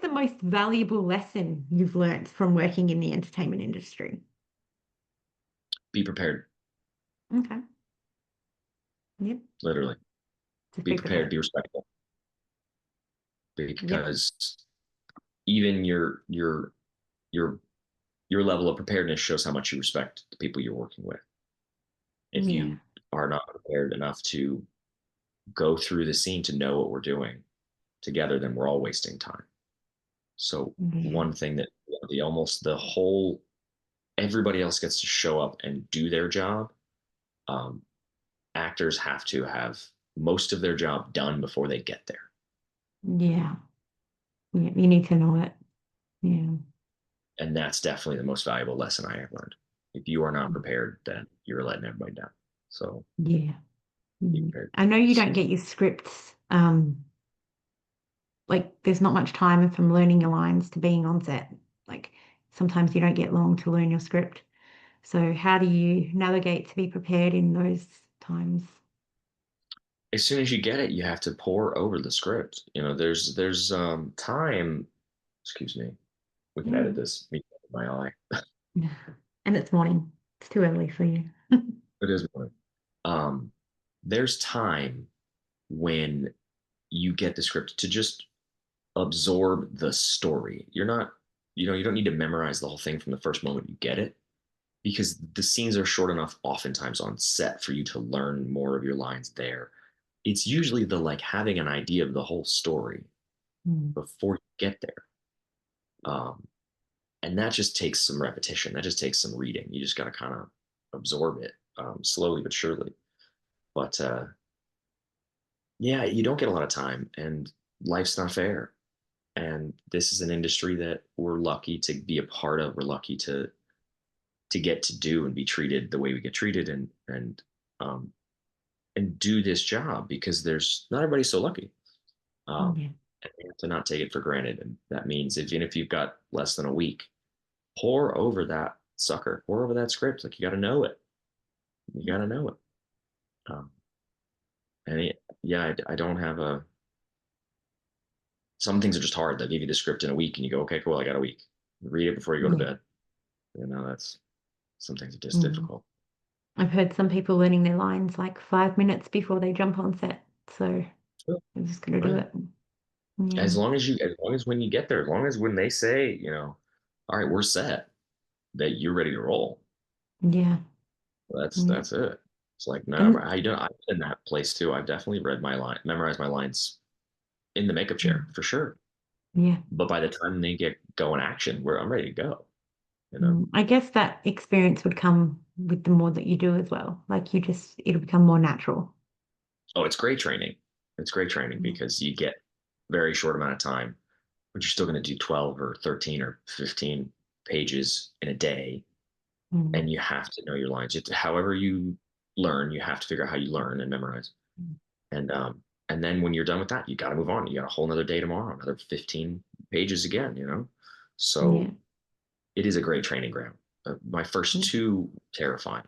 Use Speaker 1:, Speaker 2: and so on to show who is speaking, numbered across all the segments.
Speaker 1: the most valuable lesson you've learned from working in the entertainment industry?
Speaker 2: Be prepared,
Speaker 1: Okay. Yep.
Speaker 2: literally.
Speaker 1: Just
Speaker 2: Be
Speaker 1: be
Speaker 2: prepared,
Speaker 1: prepared.
Speaker 2: be respectful,
Speaker 1: Yep.
Speaker 2: because even your your level of preparedness shows how much you respect the people you're working with. If
Speaker 1: Yeah.
Speaker 2: you are not prepared enough to go through the scene to know what we're doing together, then we're all wasting time. So
Speaker 1: Yeah.
Speaker 2: one thing that the almost the whole everybody else gets to show up and do their job. Um, Actors have to have most of their job done before they get there.
Speaker 1: Yeah. Yeah. You need to know it. Yeah.
Speaker 2: And that's definitely the most valuable lesson I have learned. If you are not prepared, then you're letting everybody down. So
Speaker 1: Yeah.
Speaker 2: be
Speaker 1: Mm.
Speaker 2: prepared.
Speaker 1: I know you don't get your scripts. Like there's not much time from learning your lines to being on set. Like sometimes you don't get long to learn your script. So how do you navigate to be prepared in those times?
Speaker 2: As soon as you get it, you have to pour over the script. There's time. Excuse me. We can edit
Speaker 1: Mm.
Speaker 2: this. Me my eye.
Speaker 1: And it's morning. It's too early for you.
Speaker 2: It is one. Um, there's time when you get the script to just absorb the story. You don't need to memorize the whole thing from the first moment you get it, because the scenes are short enough oftentimes on set for you to learn more of your lines there. It's usually the like having an idea of the whole story
Speaker 1: Mm.
Speaker 2: before you get there. Um, and that just takes some repetition. That just takes some reading. You just got to kind of absorb it slowly but surely. But yeah, you don't get a lot of time, and life's not fair. And this is an industry that we're lucky to be a part of. We're lucky to get to do and be treated the way we get treated, um, and do this job, because there's not everybody's so lucky. Um,
Speaker 1: Yeah.
Speaker 2: and we have to not take it for granted. And that means even if you've got less than a week, pour over that sucker, pour over that script. Like you got to know it. You got to know it. Um, yeah, I don't have a. Some things are just hard. They'll give you the script in a week, and you go, okay, cool, I got a week. Read it before you go to
Speaker 1: Yeah.
Speaker 2: bed. That's some things are just
Speaker 1: Mm.
Speaker 2: difficult.
Speaker 1: I've heard some people learning their lines like 5 minutes before they jump on set. So
Speaker 2: Sure.
Speaker 1: I'm just gonna do
Speaker 2: Right.
Speaker 1: it. Yeah.
Speaker 2: As long as when you get there, as long as when they say, all right, we're set, that you're ready to roll.
Speaker 1: Yeah. Yeah.
Speaker 2: That's it. It's like, no,
Speaker 1: And
Speaker 2: I don't. I've been in that place too. I've definitely read my line, memorized my lines in the makeup chair
Speaker 1: mm,
Speaker 2: for sure.
Speaker 1: yeah.
Speaker 2: But by the time they get going action, where I'm ready to go, you know.
Speaker 1: I guess that experience would come with the more that you do as well. Like you just, it'll become more natural.
Speaker 2: Oh, it's great training. It's great training
Speaker 1: Yeah.
Speaker 2: because you get very short amount of time, but you're still going to do 12 or 13 or 15 pages in a day,
Speaker 1: Mm.
Speaker 2: and you have to know your lines. However you learn, you have to figure out how you learn and memorize. And then when you're done with that, you got to move on. You got a whole nother day tomorrow, another 15 pages again.
Speaker 1: Yeah.
Speaker 2: So it is a great training ground. My first
Speaker 1: Mm.
Speaker 2: two terrifying,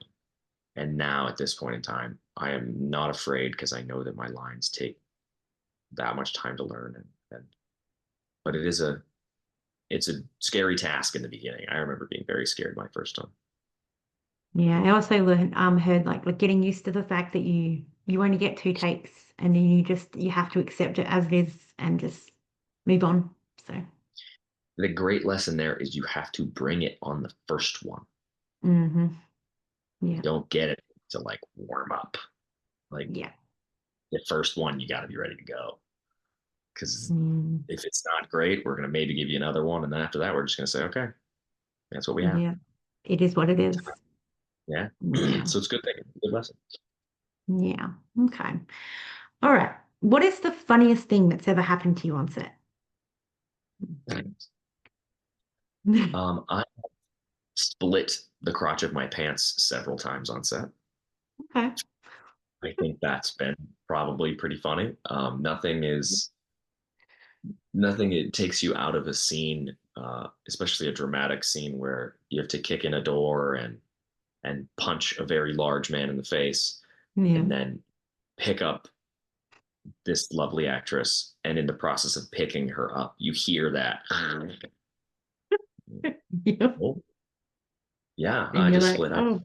Speaker 2: and now at this point in time, I am not afraid because I know that my lines take that much time to learn, and but it's a scary task in the beginning. I remember being very scared my first time.
Speaker 1: Yeah. I also learned, heard like getting used to the fact that you only get two takes and then you have to accept it as it is and just move on. So,
Speaker 2: The great lesson there is you have to bring it on the first one.
Speaker 1: hmm,
Speaker 2: You
Speaker 1: yeah.
Speaker 2: don't get it to like warm up. Like
Speaker 1: Yeah.
Speaker 2: the first one, you got to be ready to go. Because
Speaker 1: Mm,
Speaker 2: if it's not great, we're going to maybe give you another one. And then after that, we're just going to say, okay, that's what we have.
Speaker 1: yeah. It is what it is.
Speaker 2: Yeah.
Speaker 1: Yeah.
Speaker 2: So it's a good thing. Good lesson.
Speaker 1: Yeah. Okay. All right. What is the funniest thing that's ever happened to you on set?
Speaker 2: I split the crotch of my pants several times on set.
Speaker 1: Okay.
Speaker 2: I think that's been probably pretty funny. Nothing. It takes you out of a scene, especially a dramatic scene where you have to kick in a door and punch a very large man in the face,
Speaker 1: Yeah.
Speaker 2: and then pick up this lovely actress, and in the process of picking her up, you hear that.
Speaker 1: Yeah.
Speaker 2: Oh, yeah,
Speaker 1: And
Speaker 2: I
Speaker 1: you're
Speaker 2: just
Speaker 1: like,
Speaker 2: split. I
Speaker 1: oh,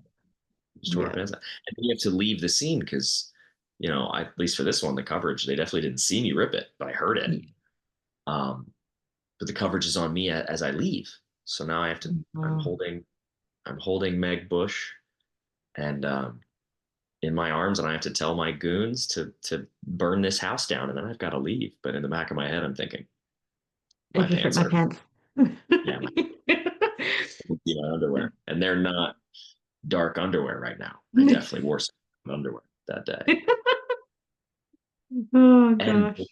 Speaker 2: just tore her
Speaker 1: yeah,
Speaker 2: pants out. And then you have to leave the scene because, at least for this one, the coverage, they definitely didn't see me rip it, but I heard it.
Speaker 1: yeah.
Speaker 2: Um, but the coverage is on me as I leave. So now I have to, I'm
Speaker 1: Oh,
Speaker 2: holding, I'm holding Meg Bush and in my arms, and I have to tell my goons to burn this house down, and then I've got to leave. But in the back of my head, I'm thinking,
Speaker 1: I
Speaker 2: my
Speaker 1: just ripped
Speaker 2: pants
Speaker 1: my
Speaker 2: are,
Speaker 1: pants.
Speaker 2: yeah, my underwear, and they're not dark underwear right now. I definitely wore some underwear that day.
Speaker 1: Oh
Speaker 2: And
Speaker 1: gosh.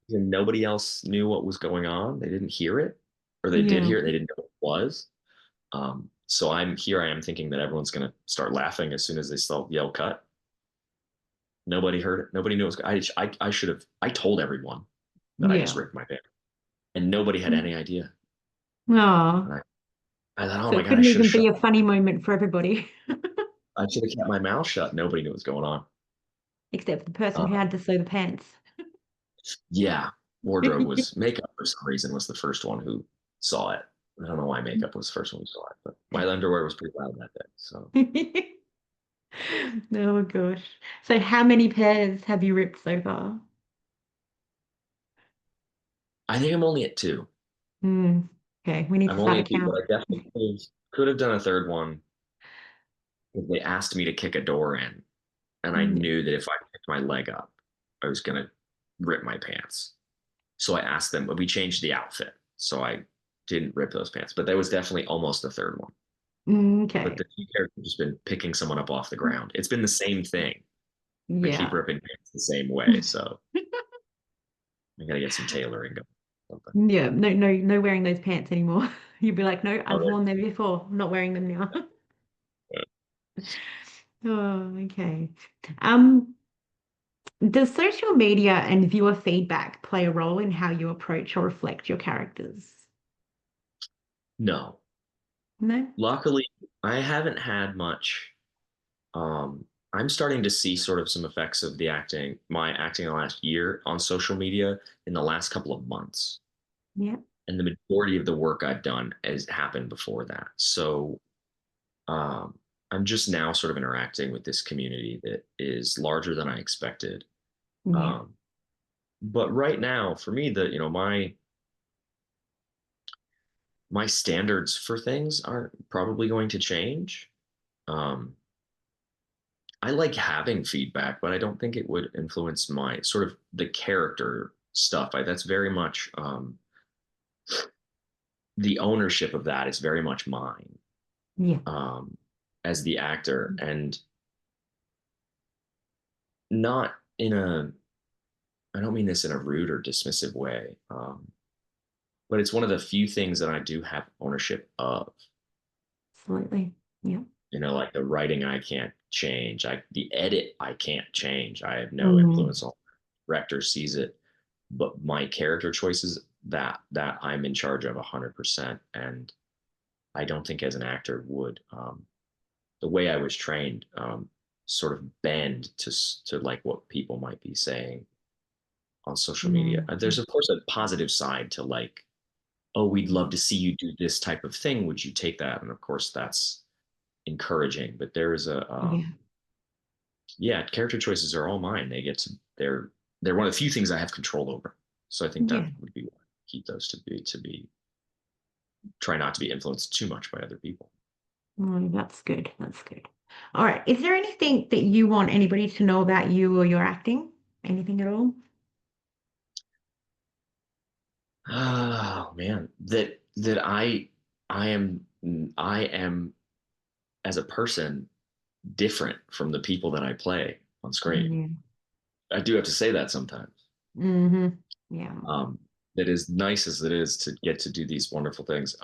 Speaker 2: nobody else knew what was going on. They didn't hear it, or they did
Speaker 1: Yeah.
Speaker 2: hear it. They didn't know what it was. So I am thinking that everyone's going to start laughing as soon as they saw yell cut. Nobody heard it. Nobody knew it was. I should have. I told everyone that I just
Speaker 1: Yeah.
Speaker 2: ripped my pants, and nobody had any idea.
Speaker 1: Oh.
Speaker 2: And I thought, oh
Speaker 1: So
Speaker 2: my
Speaker 1: it
Speaker 2: god, I
Speaker 1: couldn't
Speaker 2: should have
Speaker 1: even
Speaker 2: shut.
Speaker 1: be a funny moment for everybody,
Speaker 2: I should have kept my mouth shut. Nobody knew what was going on.
Speaker 1: except for the person who
Speaker 2: Uh,
Speaker 1: had to sew the pants.
Speaker 2: yeah, wardrobe was makeup for some reason was the first one who saw it. I don't know why makeup was the first one who saw it, but my underwear was pretty loud that day. So
Speaker 1: Oh gosh. So how many pairs have you ripped so far?
Speaker 2: I think I'm only at two.
Speaker 1: Hmm. Okay, we need to
Speaker 2: I'm
Speaker 1: start
Speaker 2: only
Speaker 1: a
Speaker 2: at two, but
Speaker 1: count.
Speaker 2: I definitely could have done a third one if they asked me to kick a door in, and I
Speaker 1: Yeah.
Speaker 2: knew that if I picked my leg up, I was gonna rip my pants. So I asked them, but we changed the outfit, so I didn't rip those pants. But that was definitely almost the third one. But
Speaker 1: Okay.
Speaker 2: the two characters just been picking someone up off the ground. It's been the same thing. I keep
Speaker 1: Yeah.
Speaker 2: ripping pants the same way, so I gotta get some tailoring going. Something.
Speaker 1: Yeah. No, no, no wearing those pants anymore. You'd be like, no, I've
Speaker 2: Okay.
Speaker 1: worn them before. I'm not wearing them now. Oh, okay. Um, does social media and viewer feedback play a role in how you approach or reflect your characters?
Speaker 2: No,
Speaker 1: No?
Speaker 2: luckily, I haven't had much. I'm starting to see sort of some effects of my acting the last year on social media in the last couple of months.
Speaker 1: Yeah.
Speaker 2: And the majority of the work I've done has happened before that. So um, I'm just now sort of interacting with this community that is larger than I expected.
Speaker 1: Yeah.
Speaker 2: Um, but right now, for me, my standards for things aren't probably going to change. Um, I like having feedback, but I don't think it would influence my sort of the character stuff. That's very much the ownership of that is very much mine
Speaker 1: Yeah.
Speaker 2: um, as the actor, and not in a. I don't mean this in a rude or dismissive way, but it's one of the few things that I do have ownership of.
Speaker 1: Absolutely. Yeah.
Speaker 2: Like the writing, I can't change. The edit, I can't change. I have no
Speaker 1: Mm,
Speaker 2: influence on. Director sees it, but my character choices that I'm in charge of 100%. And I don't think as an actor would the way I was trained sort of bend to like what people might be saying on social media.
Speaker 1: mm,
Speaker 2: There's of course a positive side to like, oh, we'd love to see you do this type of thing. Would you take that? And of course, that's encouraging. But there is a
Speaker 1: yeah.
Speaker 2: yeah, character choices are all mine. They're one of the few things I have control over. So I think that
Speaker 1: Yeah.
Speaker 2: would be keep those to be try not to be influenced too much by other people.
Speaker 1: Oh, that's good. That's good. All right. Is there anything that you want anybody to know about you or your acting? Anything at all?
Speaker 2: Oh man, that I am I am as a person different from the people that I play on screen.
Speaker 1: Yeah.
Speaker 2: I do have to say that sometimes.
Speaker 1: Mm-hmm. Yeah.
Speaker 2: Um, that as nice as it is to get to do these wonderful things.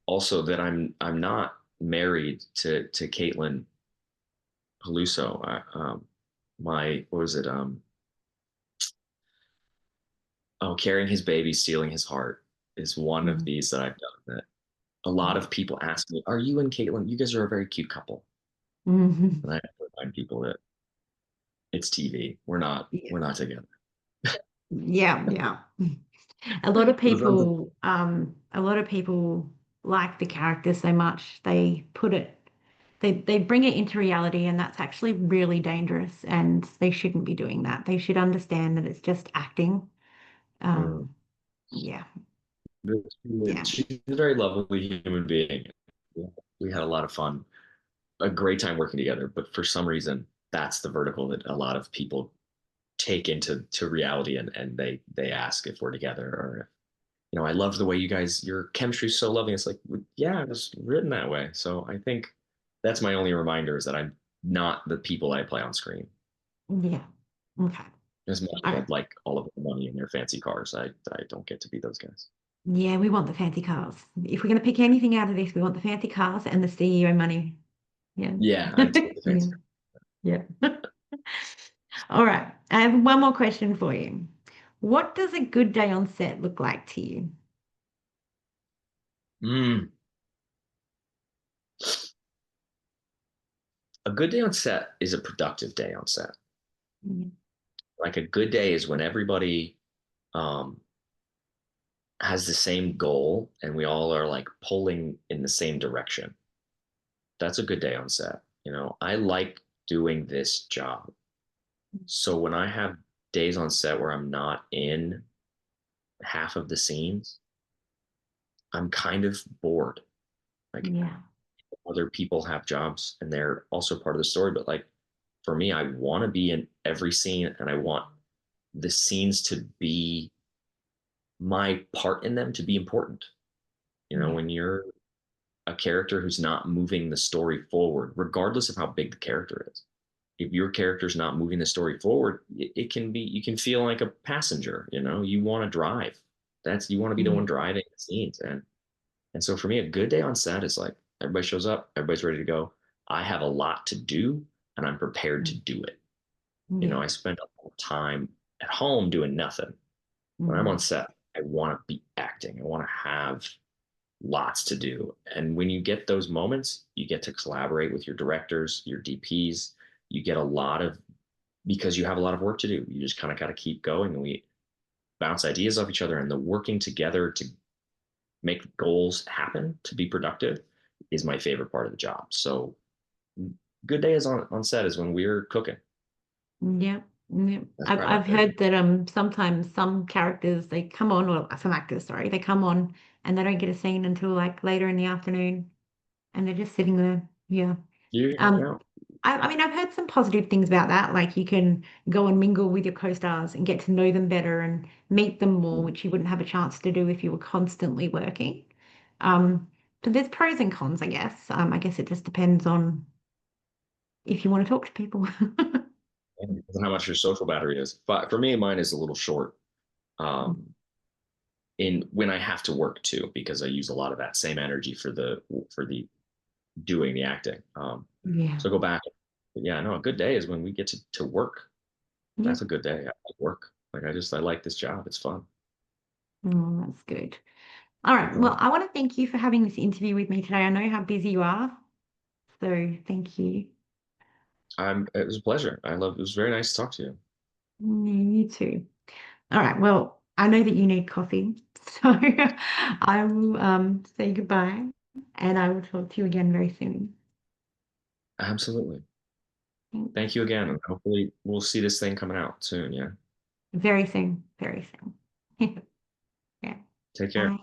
Speaker 2: Also that I'm not married to Caitlin Peluso. My what was it? Carrying his baby, stealing his heart is one of
Speaker 1: Mm-hmm.
Speaker 2: these that I've done. That a lot
Speaker 1: Yeah.
Speaker 2: of people ask me, "Are you and Caitlin? You guys are a very cute couple."
Speaker 1: Mm-hmm.
Speaker 2: And I have to remind people that it's TV.
Speaker 1: Yeah.
Speaker 2: We're not together.
Speaker 1: Yeah, yeah. A lot of people like the character so much they bring it into reality, and that's actually really dangerous. And they shouldn't be doing that. They should understand that it's just acting.
Speaker 2: Mm.
Speaker 1: Um, yeah, yeah,
Speaker 2: She's a very lovely human being. We had a lot of fun, a great time working together. But for some reason, that's the vertical that a lot of people take into reality, and they ask if we're together, or I love the way you guys, your chemistry is so lovely. It's like, yeah, it was written that way. So I think that's my only reminder, is that I'm not the people I play on screen.
Speaker 1: yeah. Okay.
Speaker 2: As much
Speaker 1: All
Speaker 2: as
Speaker 1: right.
Speaker 2: I'd like all of the money in their fancy cars, I don't get to be those guys.
Speaker 1: Yeah, we want the fancy cars. If we're going to pick anything out of this, we want the fancy cars and the CEO money. Yeah.
Speaker 2: Yeah, I take the
Speaker 1: Yeah.
Speaker 2: fancy.
Speaker 1: Yeah. All right. I have one more question for you. What does a good day on set look like to you?
Speaker 2: Mm. A good day on set is a productive day on set.
Speaker 1: Yeah.
Speaker 2: Like a good day is when everybody um, has the same goal and we all are like pulling in the same direction. That's a good day on set. I like doing this job. So when I have days on set where I'm not in half of the scenes, I'm kind of bored. Like
Speaker 1: Yeah.
Speaker 2: other people have jobs and they're also part of the story, but like for me, I want to be in every scene and I want the scenes to be my part in them to be important.
Speaker 1: Yeah.
Speaker 2: When you're a character who's not moving the story forward, regardless of how big the character is, if your character's not moving the story forward, it can be, you can feel like a passenger. You want to drive. You want to be the
Speaker 1: Yeah.
Speaker 2: one driving the scenes. And so for me, a good day on set is like everybody shows up, everybody's ready to go. I have a lot to do and I'm prepared to do it.
Speaker 1: Yeah.
Speaker 2: I spend a lot of time at home doing nothing. When I'm on
Speaker 1: Mm.
Speaker 2: set, I want to be acting. I want to have lots to do. And when you get those moments, you get to collaborate with your directors, your DPs. You get a lot of, because you have a lot of work to do. You just kind of got to keep going. And we bounce ideas off each other, and the working together to make goals happen to be productive is my favorite part of the job. So good day is on set is when we're cooking.
Speaker 1: Yeah. Yeah.
Speaker 2: That's
Speaker 1: I've
Speaker 2: probably my
Speaker 1: I've
Speaker 2: favorite.
Speaker 1: heard that sometimes some characters they come on, or some actors, sorry, they come on and they don't get a scene until like later in the afternoon, and they're just sitting there. Yeah.
Speaker 2: You hang
Speaker 1: Um,
Speaker 2: out.
Speaker 1: I mean, I've heard some positive things about that. Like you can go and mingle with your co-stars and get to know them better and meet them more, which you wouldn't have a chance to do if you were constantly working. Um, but there's pros and cons, I guess. I guess it just depends on if you want to talk to people.
Speaker 2: And how much your social battery is. But for me, mine is a little short. In when I have to work too, because I use a lot of that same energy for the doing the acting.
Speaker 1: Yeah.
Speaker 2: So go back. But yeah, no, a good day is when we get to work.
Speaker 1: Yeah.
Speaker 2: That's a good day. I like work. Like I like this job. It's fun.
Speaker 1: Oh, that's good. All right. Well, I want to thank you for having this interview with me today. I know how busy you are, so thank you.
Speaker 2: It was a pleasure. It was very nice to talk to you.
Speaker 1: You too. All right. Well, I know that you need coffee, so I will say goodbye and I will talk to you again very soon.
Speaker 2: Absolutely.
Speaker 1: Thanks.
Speaker 2: Thank you again. And hopefully we'll see this thing coming out soon. Yeah.
Speaker 1: Very soon. Very soon. Yeah.
Speaker 2: Take care.
Speaker 1: Bye.